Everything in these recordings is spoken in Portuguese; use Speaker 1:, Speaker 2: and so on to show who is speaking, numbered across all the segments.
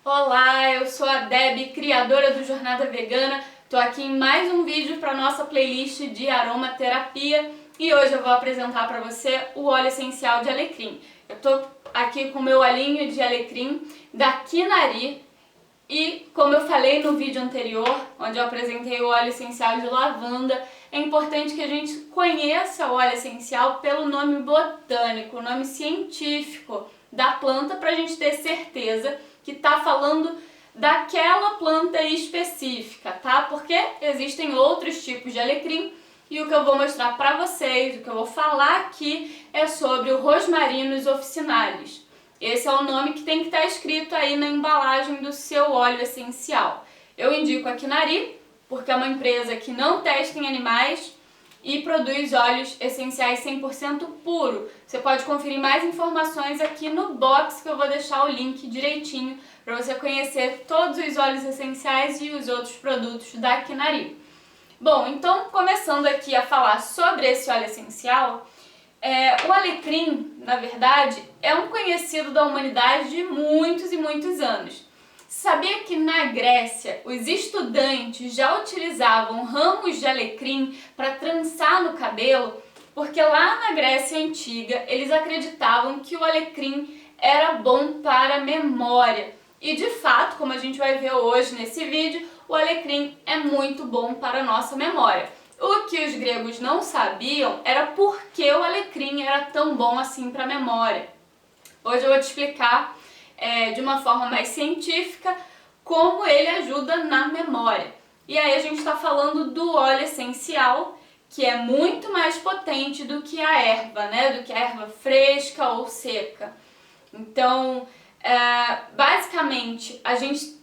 Speaker 1: Olá, eu sou a Debbie, criadora do Jornada Vegana. Tô aqui em mais um vídeo para nossa playlist de aromaterapia e hoje eu vou apresentar para você o óleo essencial de alecrim. Eu tô aqui com o meu olhinho de alecrim da Kinari e, como eu falei no vídeo anterior, onde eu apresentei o óleo essencial de lavanda, é importante que a gente conheça o óleo essencial pelo nome botânico, o nome científico da planta, para a gente ter certeza que está falando daquela planta específica, tá? Porque existem outros tipos de alecrim e o que eu vou mostrar para vocês, o que eu vou falar aqui é sobre o Rosmarinus officinalis. Esse é o nome que tem que estar escrito aí na embalagem do seu óleo essencial. Eu indico a Kinari porque é uma empresa que não testa em animais e produz óleos essenciais 100% puro. Você pode conferir mais informações aqui no box que eu vou deixar o link direitinho para você conhecer todos os óleos essenciais e os outros produtos da Kinari. Bom, então começando aqui a falar sobre esse óleo essencial, o alecrim, na verdade, é um conhecido da humanidade de muitos e muitos anos. Sabia que na Grécia os estudantes já utilizavam ramos de alecrim para trançar no cabelo? Porque lá na Grécia Antiga eles acreditavam que o alecrim era bom para a memória. E de fato, como a gente vai ver hoje nesse vídeo, o alecrim é muito bom para a nossa memória. O que os gregos não sabiam era por que o alecrim era tão bom assim para a memória. Hoje eu vou te explicar de uma forma mais científica como ele ajuda na memória. E aí a gente está falando do óleo essencial, que é muito mais potente do que a erva, né? Do que a erva fresca ou seca. Então, basicamente, a gente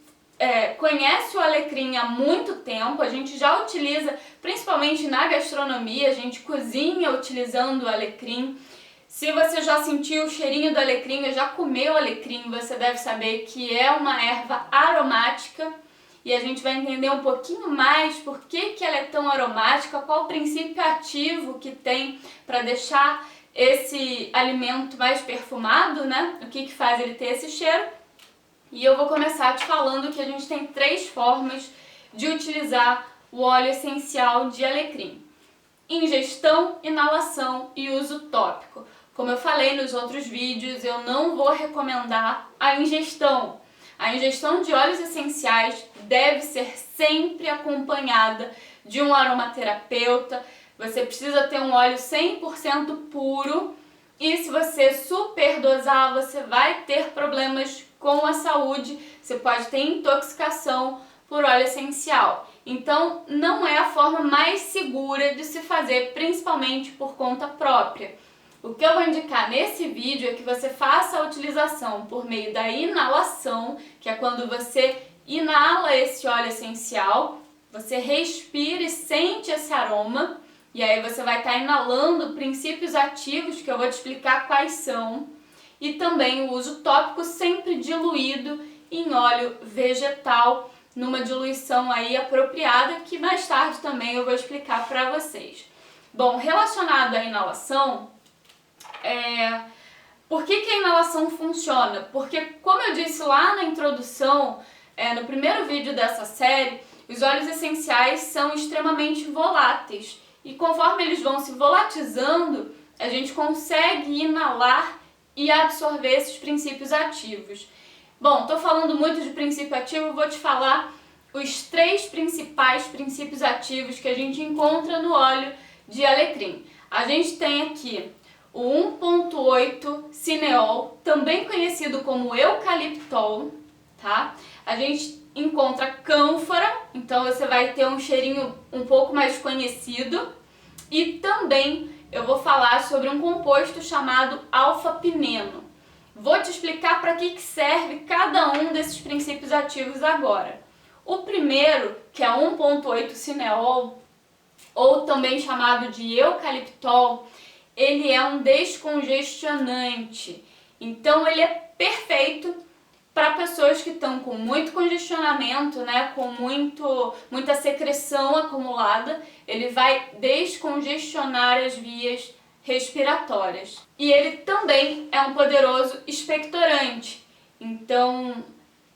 Speaker 1: conhece o alecrim há muito tempo, a gente já utiliza, principalmente na gastronomia, a gente cozinha utilizando o alecrim. Se você já sentiu o cheirinho do alecrim, ou já comeu alecrim, você deve saber que é uma erva aromática e a gente vai entender um pouquinho mais por que ela é tão aromática, qual o princípio ativo que tem para deixar esse alimento mais perfumado, né? O que faz ele ter esse cheiro. E eu vou começar te falando que a gente tem 3 formas de utilizar o óleo essencial de alecrim: ingestão, inalação e uso tópico. Como eu falei nos outros vídeos, eu não vou recomendar a ingestão. A ingestão de óleos essenciais deve ser sempre acompanhada de um aromaterapeuta. Você precisa ter um óleo 100% puro e se você superdosar, você vai ter problemas com a saúde. Você pode ter intoxicação por óleo essencial. Então, não é a forma mais segura de se fazer, principalmente por conta própria. O que eu vou indicar nesse vídeo é que você faça a utilização por meio da inalação, que é quando você inala esse óleo essencial, você respira e sente esse aroma, e aí você vai estar inalando princípios ativos, que eu vou te explicar quais são, e também o uso tópico sempre diluído em óleo vegetal, numa diluição aí apropriada, que mais tarde também eu vou explicar para vocês. Bom, relacionado à inalação, por que a inalação funciona? Porque, como eu disse lá na introdução, no primeiro vídeo dessa série, os óleos essenciais são extremamente voláteis e conforme eles vão se volatilizando, a gente consegue inalar e absorver esses princípios ativos. Bom, estou falando muito de princípio ativo, vou te falar os 3 principais princípios ativos que a gente encontra no óleo de alecrim. A gente tem aqui o 1,8 cineol, também conhecido como eucaliptol, tá? A gente encontra cânfora, então você vai ter um cheirinho um pouco mais conhecido. E também eu vou falar sobre um composto chamado alfa-pineno. Vou te explicar para que serve cada um desses princípios ativos agora. O primeiro, que é 1,8 cineol, ou também chamado de eucaliptol, ele é um descongestionante. Então ele é perfeito para pessoas que estão com muito congestionamento, né, com muita secreção acumulada. Ele vai descongestionar as vias respiratórias. E ele também é um poderoso expectorante. Então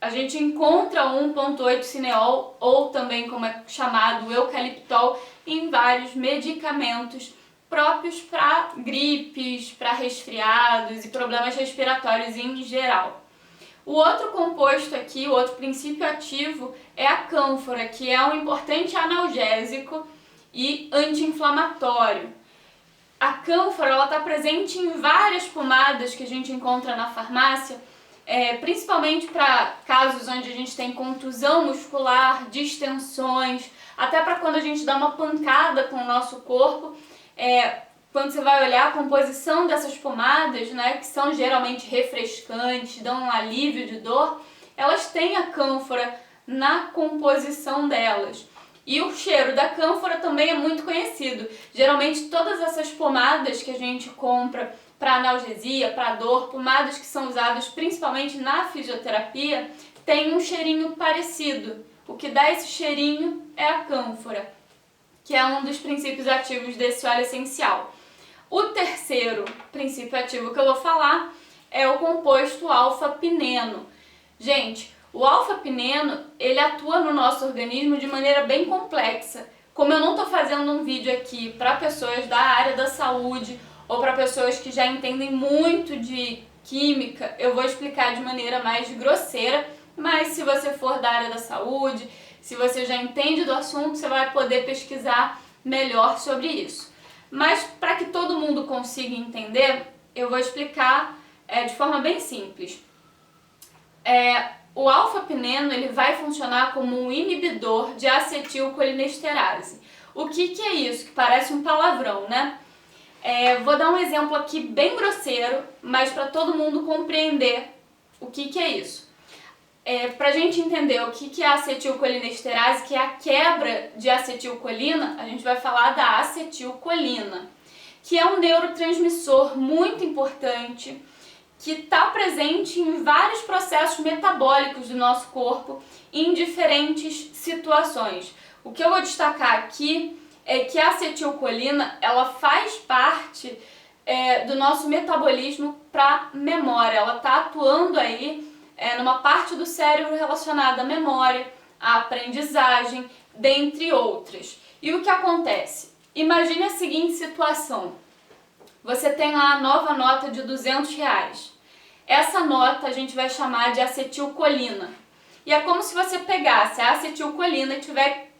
Speaker 1: a gente encontra 1,8-cineol, ou também como é chamado eucaliptol, em vários medicamentos próprios para gripes, para resfriados e problemas respiratórios em geral. O outro composto aqui, o outro princípio ativo é a cânfora, que é um importante analgésico e anti-inflamatório. A cânfora está presente em várias pomadas que a gente encontra na farmácia, principalmente para casos onde a gente tem contusão muscular, distensões, até para quando a gente dá uma pancada com o nosso corpo. Quando você vai olhar a composição dessas pomadas, né, que são geralmente refrescantes, dão um alívio de dor, elas têm a cânfora na composição delas. E o cheiro da cânfora também é muito conhecido. Geralmente todas essas pomadas que a gente compra para analgesia, para dor, pomadas que são usadas principalmente na fisioterapia, têm um cheirinho parecido. O que dá esse cheirinho é a cânfora, que é um dos princípios ativos desse óleo essencial. O terceiro princípio ativo que eu vou falar é o composto alfa-pineno. Gente, o alfa-pineno, ele atua no nosso organismo de maneira bem complexa. Como eu não estou fazendo um vídeo aqui para pessoas da área da saúde ou para pessoas que já entendem muito de química, eu vou explicar de maneira mais grosseira, mas se você for da área da saúde, se você já entende do assunto, você vai poder pesquisar melhor sobre isso. Mas para que todo mundo consiga entender, eu vou explicar de forma bem simples. O alfa-pineno ele vai funcionar como um inibidor de acetilcolinesterase. O que é isso? Que parece um palavrão, né? Vou dar um exemplo aqui bem grosseiro, mas para todo mundo compreender o que é isso. Para a gente entender o que é a acetilcolinesterase, que é a quebra de acetilcolina, a gente vai falar da acetilcolina, que é um neurotransmissor muito importante, que está presente em vários processos metabólicos do nosso corpo em diferentes situações. O que eu vou destacar aqui é que a acetilcolina ela faz parte do nosso metabolismo para memória. Ela está atuando aí numa parte do cérebro relacionada à memória, à aprendizagem, dentre outras. E o que acontece? Imagine a seguinte situação. Você tem lá a nova nota de R$200. Essa nota a gente vai chamar de acetilcolina. E é como se você pegasse a acetilcolina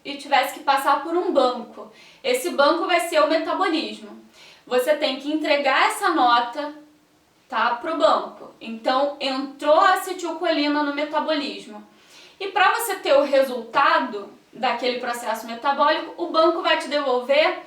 Speaker 1: e tivesse que passar por um banco. Esse banco vai ser o metabolismo. Você tem que entregar essa nota para o banco. Então, entrou a acetilcolina no metabolismo. E para você ter o resultado daquele processo metabólico, o banco vai te devolver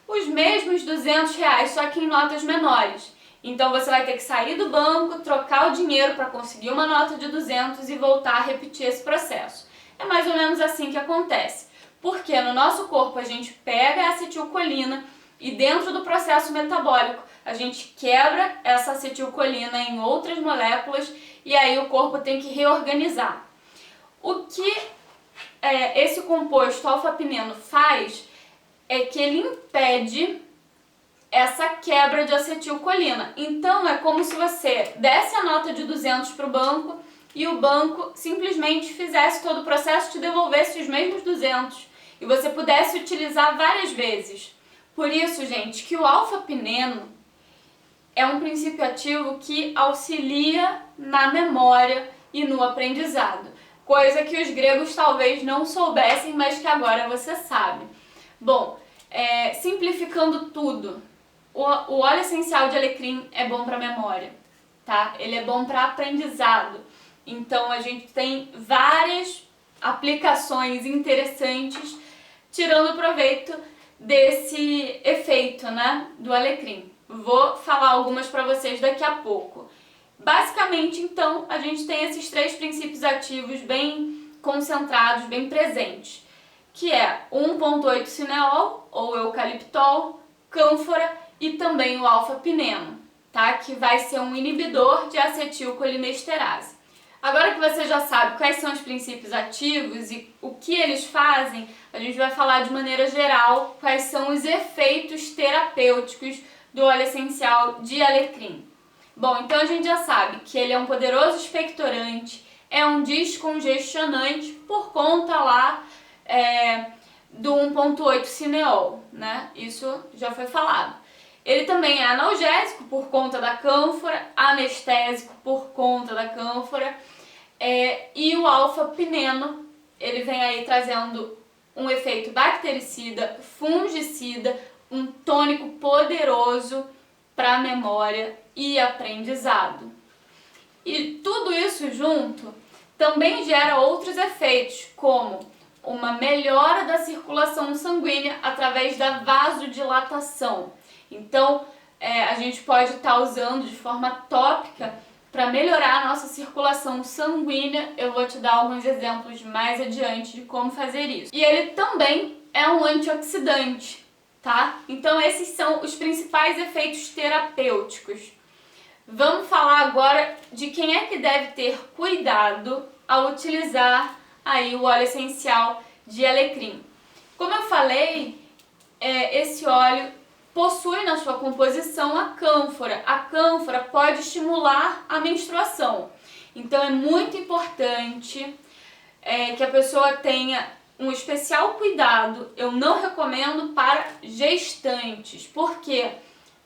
Speaker 1: os mesmos R$200, só que em notas menores. Então você vai ter que sair do banco, trocar o dinheiro para conseguir uma nota de 200 e voltar a repetir esse processo. É mais ou menos assim que acontece. Porque no nosso corpo a gente pega a acetilcolina e dentro do processo metabólico a gente quebra essa acetilcolina em outras moléculas e aí o corpo tem que reorganizar. O que esse composto alfa-pineno faz é que ele impede essa quebra de acetilcolina. Então é como se você desse a nota de 200 para o banco e o banco simplesmente fizesse todo o processo e te devolvesse os mesmos 200 e você pudesse utilizar várias vezes. Por isso, gente, que o alfa-pineno é um princípio ativo que auxilia na memória e no aprendizado. Coisa que os gregos talvez não soubessem, mas que agora você sabe. Bom, simplificando tudo, o óleo essencial de alecrim é bom para memória, tá? Ele é bom para aprendizado. Então a gente tem várias aplicações interessantes tirando proveito desse efeito, né, do alecrim. Vou falar algumas para vocês daqui a pouco. Basicamente, então, a gente tem esses três princípios ativos bem concentrados, bem presentes, que é 1,8-cineol, ou eucaliptol, cânfora e também o alfa-pineno, tá? Que vai ser um inibidor de acetilcolinesterase. Agora que você já sabe quais são os princípios ativos e o que eles fazem, a gente vai falar de maneira geral quais são os efeitos terapêuticos do óleo essencial de alecrim. Bom, então a gente já sabe que ele é um poderoso expectorante, é um descongestionante por conta lá do 1,8 cineol, né? Isso já foi falado. Ele também é analgésico por conta da cânfora, anestésico por conta da cânfora, e o alfa-pineno, ele vem aí trazendo um efeito bactericida, fungicida, um tônico poderoso para memória e aprendizado. E tudo isso junto também gera outros efeitos, como uma melhora da circulação sanguínea através da vasodilatação. Então, a gente pode estar usando de forma tópica para melhorar a nossa circulação sanguínea. Eu vou te dar alguns exemplos mais adiante de como fazer isso. E ele também é um antioxidante, tá? Então, esses são os principais efeitos terapêuticos. Vamos falar agora de quem é que deve ter cuidado ao utilizar aí o óleo essencial de alecrim. Como eu falei, esse óleo possui na sua composição a cânfora. A cânfora pode estimular a menstruação. Então é muito importante que a pessoa tenha um especial cuidado. Eu não recomendo para gestantes, porque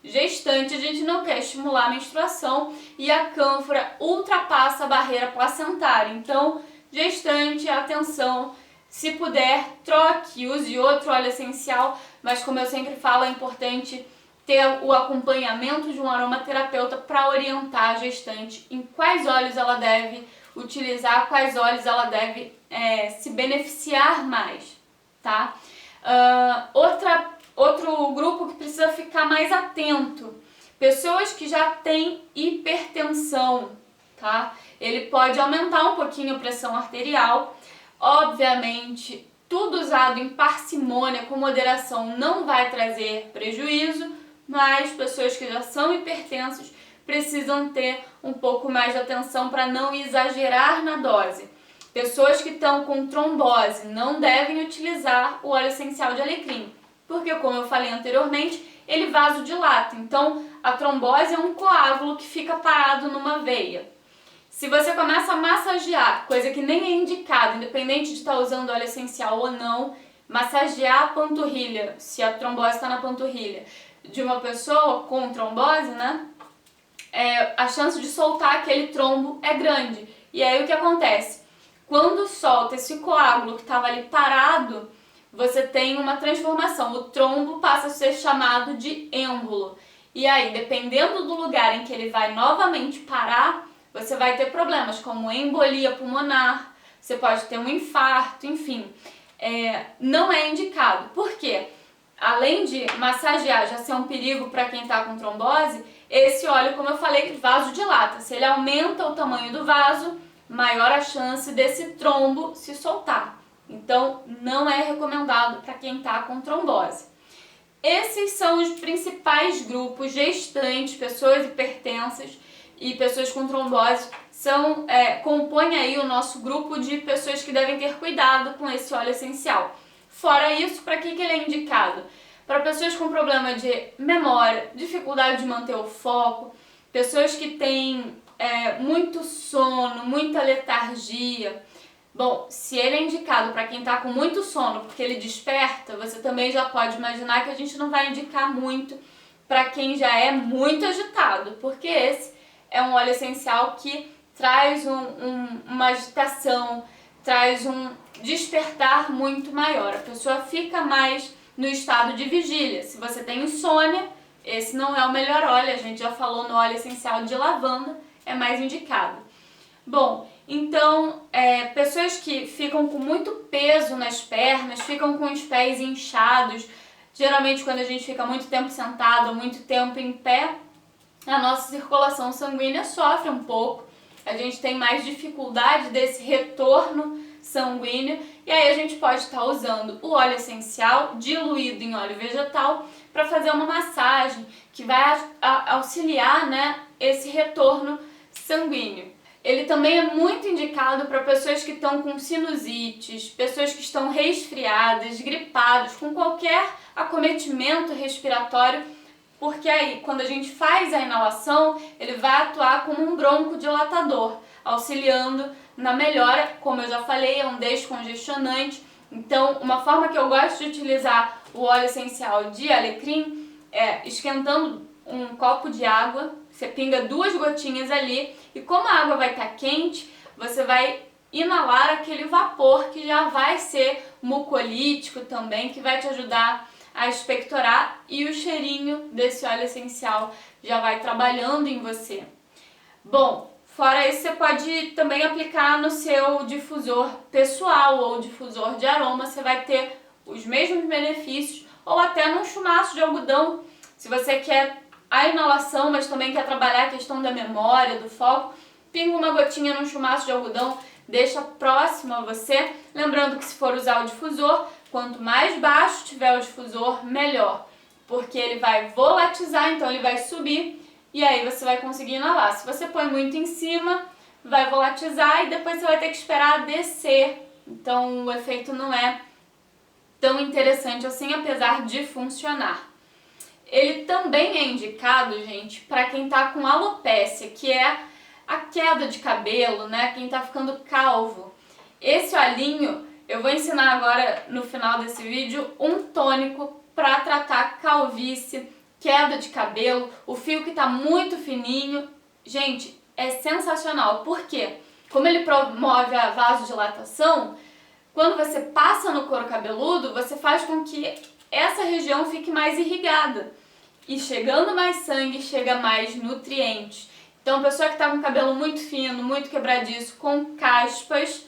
Speaker 1: gestante a gente não quer estimular a menstruação e a cânfora ultrapassa a barreira placentária. Então, gestante, atenção, se puder, troque, use outro óleo essencial, mas como eu sempre falo, é importante ter o acompanhamento de um aromaterapeuta para orientar a gestante em quais óleos ela deve utilizar, quais óleos ela deve se beneficiar mais, tá? Outro grupo que precisa ficar mais atento, pessoas que já têm hipertensão, tá? Ele pode aumentar um pouquinho a pressão arterial. Obviamente, tudo usado em parcimônia, com moderação, não vai trazer prejuízo, mas pessoas que já são hipertensas precisam ter um pouco mais de atenção para não exagerar na dose. Pessoas que estão com trombose não devem utilizar o óleo essencial de alecrim, porque, como eu falei anteriormente, ele vasodilata. Então, a trombose é um coágulo que fica parado numa veia. Se você começa a massagear, coisa que nem é indicado, independente de estar usando óleo essencial ou não, massagear a panturrilha, se a trombose está na panturrilha, de uma pessoa com trombose, né? A chance de soltar aquele trombo é grande. E aí o que acontece? Quando solta esse coágulo que estava ali parado, você tem uma transformação. O trombo passa a ser chamado de êmbolo. E aí, dependendo do lugar em que ele vai novamente parar, você vai ter problemas como embolia pulmonar, você pode ter um infarto, enfim. Não é indicado. Por quê? Além de massagear já ser um perigo para quem está com trombose, esse óleo, como eu falei, vasodilata. Se ele aumenta o tamanho do vaso, maior a chance desse trombo se soltar. Então, não é recomendado para quem está com trombose. Esses são os principais grupos: gestantes, pessoas hipertensas e pessoas com trombose compõem aí o nosso grupo de pessoas que devem ter cuidado com esse óleo essencial. Fora isso, para que ele é indicado? Para pessoas com problema de memória, dificuldade de manter o foco, pessoas que têm muito sono, muita letargia. Bom, se ele é indicado para quem está com muito sono, porque ele desperta, você também já pode imaginar que a gente não vai indicar muito para quem já é muito agitado, porque esse é um óleo essencial que traz uma agitação, traz um despertar muito maior. A pessoa fica mais no estado de vigília. Se você tem insônia, esse não é o melhor óleo. A gente já falou no óleo essencial de lavanda, é mais indicado. Bom, então, pessoas que ficam com muito peso nas pernas, ficam com os pés inchados, geralmente quando a gente fica muito tempo sentado, muito tempo em pé, a nossa circulação sanguínea sofre um pouco, a gente tem mais dificuldade desse retorno sanguíneo, e aí a gente pode estar usando o óleo essencial diluído em óleo vegetal para fazer uma massagem que vai auxiliar, né, esse retorno sanguíneo. Ele também é muito indicado para pessoas que estão com sinusites, pessoas que estão resfriadas, gripados, com qualquer acometimento respiratório, porque aí, quando a gente faz a inalação, ele vai atuar como um broncodilatador, auxiliando na melhora. Como eu já falei, é um descongestionante. Então, uma forma que eu gosto de utilizar o óleo essencial de alecrim é esquentando um copo de água, você pinga 2 gotinhas ali e como a água vai estar quente, você vai inalar aquele vapor que já vai ser mucolítico também, que vai te ajudar a expectorar e o cheirinho desse óleo essencial já vai trabalhando em você. Bom, fora isso, você pode também aplicar no seu difusor pessoal ou difusor de aroma, você vai ter os mesmos benefícios, ou até num chumaço de algodão, se você quer a inalação, mas também quer trabalhar a questão da memória, do foco, pinga uma gotinha num chumaço de algodão, deixa próximo a você, lembrando que se for usar o difusor, quanto mais baixo tiver o difusor, melhor, porque ele vai volatizar, então ele vai subir, e aí você vai conseguir inalar. Se você põe muito em cima, vai volatilizar e depois você vai ter que esperar descer. Então o efeito não é tão interessante assim, apesar de funcionar. Ele também é indicado, gente, para quem tá com alopécia, que é a queda de cabelo, né? Quem tá ficando calvo. Esse olhinho, eu vou ensinar agora no final desse vídeo um tônico para tratar calvície, queda de cabelo, o fio que tá muito fininho. Gente, é sensacional. Por quê? Como ele promove a vasodilatação, quando você passa no couro cabeludo, você faz com que essa região fique mais irrigada. E chegando mais sangue, chega mais nutrientes. Então, a pessoa que está com cabelo muito fino, muito quebradiço, com caspas,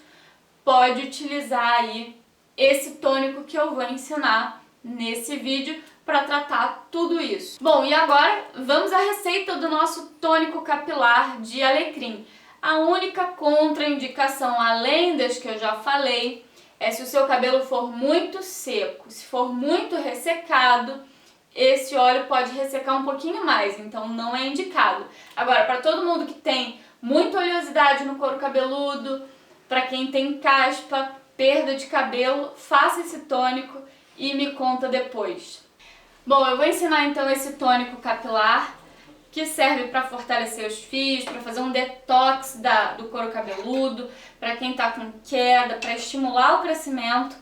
Speaker 1: pode utilizar aí esse tônico que eu vou ensinar nesse vídeo para tratar tudo isso. Bom, e agora vamos à receita do nosso tônico capilar de alecrim. A única contraindicação, além das que eu já falei, é se o seu cabelo for muito seco. Se for muito ressecado, esse óleo pode ressecar um pouquinho mais, então não é indicado. Agora, para todo mundo que tem muita oleosidade no couro cabeludo, para quem tem caspa, perda de cabelo, faça esse tônico e me conta depois. Bom, eu vou ensinar então esse tônico capilar, que serve para fortalecer os fios, para fazer um detox do couro cabeludo, para quem está com queda, para estimular o crescimento.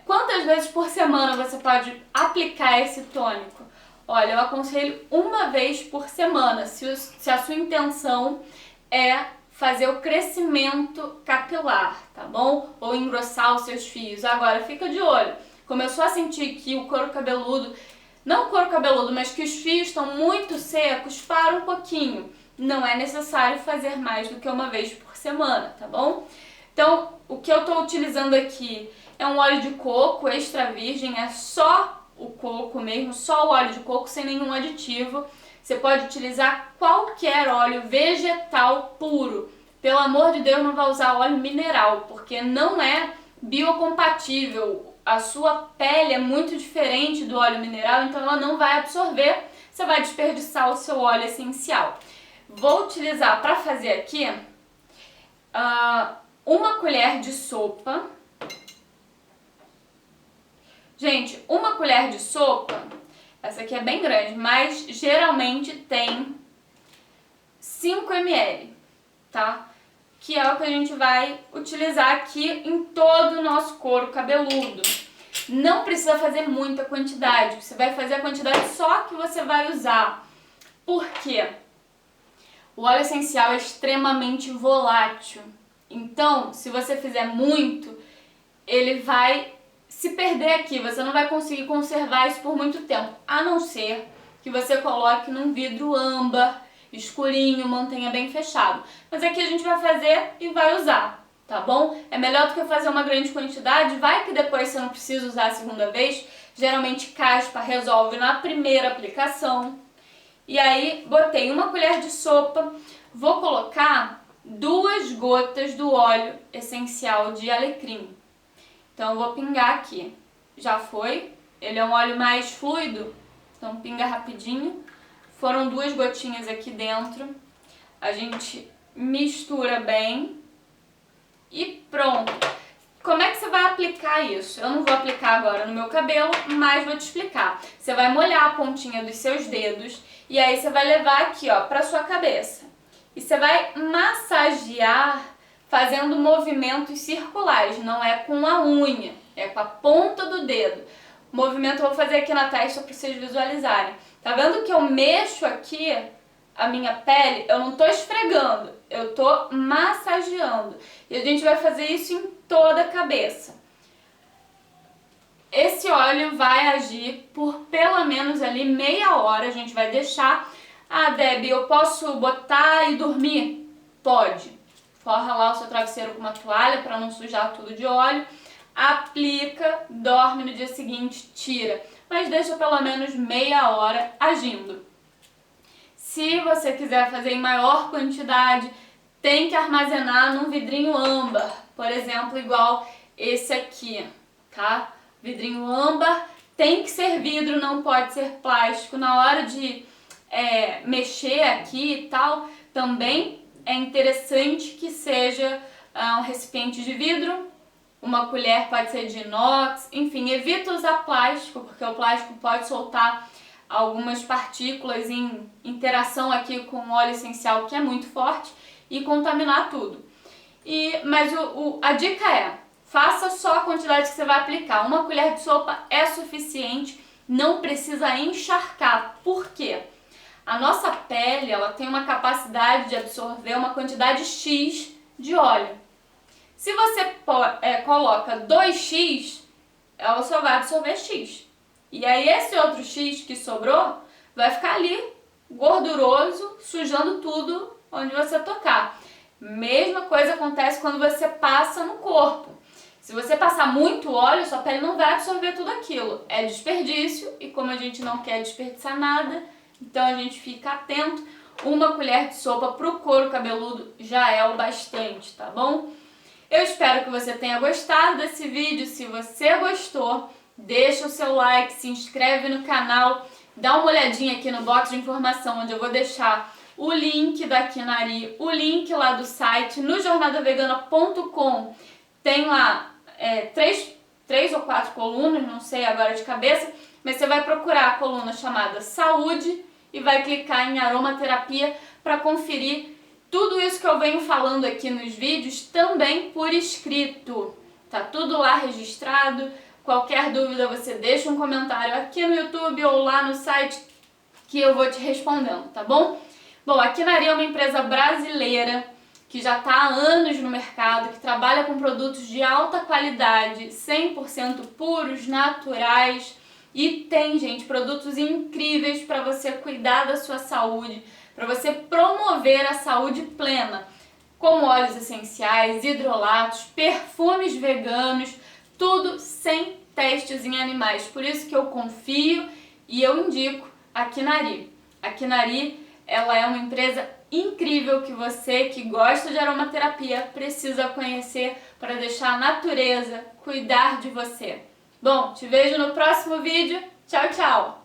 Speaker 1: Quantas vezes por semana você pode aplicar esse tônico? Olha, eu aconselho uma vez por semana, se a sua intenção é fazer o crescimento capilar, tá bom? Ou engrossar os seus fios. Agora, fica de olho. Começou a sentir que o couro cabeludo, não o couro cabeludo, mas que os fios estão muito secos, para um pouquinho. Não é necessário fazer mais do que uma vez por semana, tá bom? Então, o que eu estou utilizando aqui é um óleo de coco extra virgem, é só o coco mesmo, só o óleo de coco, sem nenhum aditivo. Você pode utilizar qualquer óleo vegetal puro. Pelo amor de Deus, não vai usar óleo mineral, porque não é biocompatível. A sua pele é muito diferente do óleo mineral, então ela não vai absorver, você vai desperdiçar o seu óleo essencial. Vou utilizar para fazer aqui uma colher de sopa. Gente, uma colher de sopa, essa aqui é bem grande, mas geralmente tem 5 ml, tá? Que é o que a gente vai utilizar aqui em todo o nosso couro cabeludo. Não precisa fazer muita quantidade, você vai fazer a quantidade só que você vai usar. Por quê? O óleo essencial é extremamente volátil, então se você fizer muito, ele vai se perder aqui, você não vai conseguir conservar isso por muito tempo, a não ser que você coloque num vidro âmbar, escurinho, mantenha bem fechado. Mas aqui a gente vai fazer e vai usar, tá bom? É melhor do que fazer uma grande quantidade, vai que depois você não precisa usar a segunda vez. Geralmente caspa resolve na primeira aplicação. E aí botei uma colher de sopa, vou colocar 2 gotas do óleo essencial de alecrim. Então eu vou pingar aqui. Já foi, ele é um óleo mais fluido, então pinga rapidinho. Foram 2 gotinhas aqui dentro, a gente mistura bem e pronto. Como é que você vai aplicar isso? Eu não vou aplicar agora no meu cabelo, mas vou te explicar. Você vai molhar a pontinha dos seus dedos e aí você vai levar aqui, ó, pra sua cabeça. E você vai massagear, fazendo movimentos circulares, não é com a unha, é com a ponta do dedo. O movimento eu vou fazer aqui na testa para vocês visualizarem. Tá vendo que eu mexo aqui a minha pele? Eu não tô esfregando, eu tô massageando. E a gente vai fazer isso em toda a cabeça. Esse óleo vai agir por pelo menos ali meia hora, a gente vai deixar. Ah, Debbie, eu posso botar e dormir? Pode. Forra lá o seu travesseiro com uma toalha para não sujar tudo de óleo. Aplica, dorme no dia seguinte, tira. Mas deixa pelo menos meia hora agindo. Se você quiser fazer em maior quantidade, tem que armazenar num vidrinho âmbar. Por exemplo, igual esse aqui, tá? Vidrinho âmbar tem que ser vidro, não pode ser plástico. Na hora de mexer aqui e tal, também é interessante que seja um recipiente de vidro, uma colher pode ser de inox, enfim, evita usar plástico, porque o plástico pode soltar algumas partículas em interação aqui com o óleo essencial, que é muito forte, e contaminar tudo. Mas a dica é, faça só a quantidade que você vai aplicar. Uma colher de sopa é suficiente, não precisa encharcar. Por quê? A nossa pele, ela tem uma capacidade de absorver uma quantidade X de óleo. Se você coloca 2x, ela só vai absorver X. E aí esse outro X que sobrou vai ficar ali gorduroso, sujando tudo onde você tocar. Mesma coisa acontece quando você passa no corpo. Se você passar muito óleo, sua pele não vai absorver tudo aquilo. É desperdício e como a gente não quer desperdiçar nada, então a gente fica atento. Uma colher de sopa para o couro cabeludo já é o bastante, tá bom? Eu espero que você tenha gostado desse vídeo. Se você gostou, deixa o seu like, se inscreve no canal, dá uma olhadinha aqui no box de informação, onde eu vou deixar o link da Quinari, o link lá do site, no jornadavegana.com. Tem lá três ou quatro colunas, não sei agora de cabeça, mas você vai procurar a coluna chamada Saúde e vai clicar em Aromaterapia para conferir tudo isso que eu venho falando aqui nos vídeos também por escrito. Tá tudo lá registrado. Qualquer dúvida você deixa um comentário aqui no YouTube ou lá no site que eu vou te respondendo, tá bom? Bom, a Quinari é uma empresa brasileira que já está há anos no mercado, que trabalha com produtos de alta qualidade, 100% puros, naturais, e tem, gente, produtos incríveis para você cuidar da sua saúde, para você promover a saúde plena, como óleos essenciais, hidrolatos, perfumes veganos, tudo sem testes em animais. Por isso que eu confio e eu indico a Quinari. A Quinari, ela é uma empresa incrível que você que gosta de aromaterapia precisa conhecer para deixar a natureza cuidar de você. Bom, te vejo no próximo vídeo. Tchau, tchau!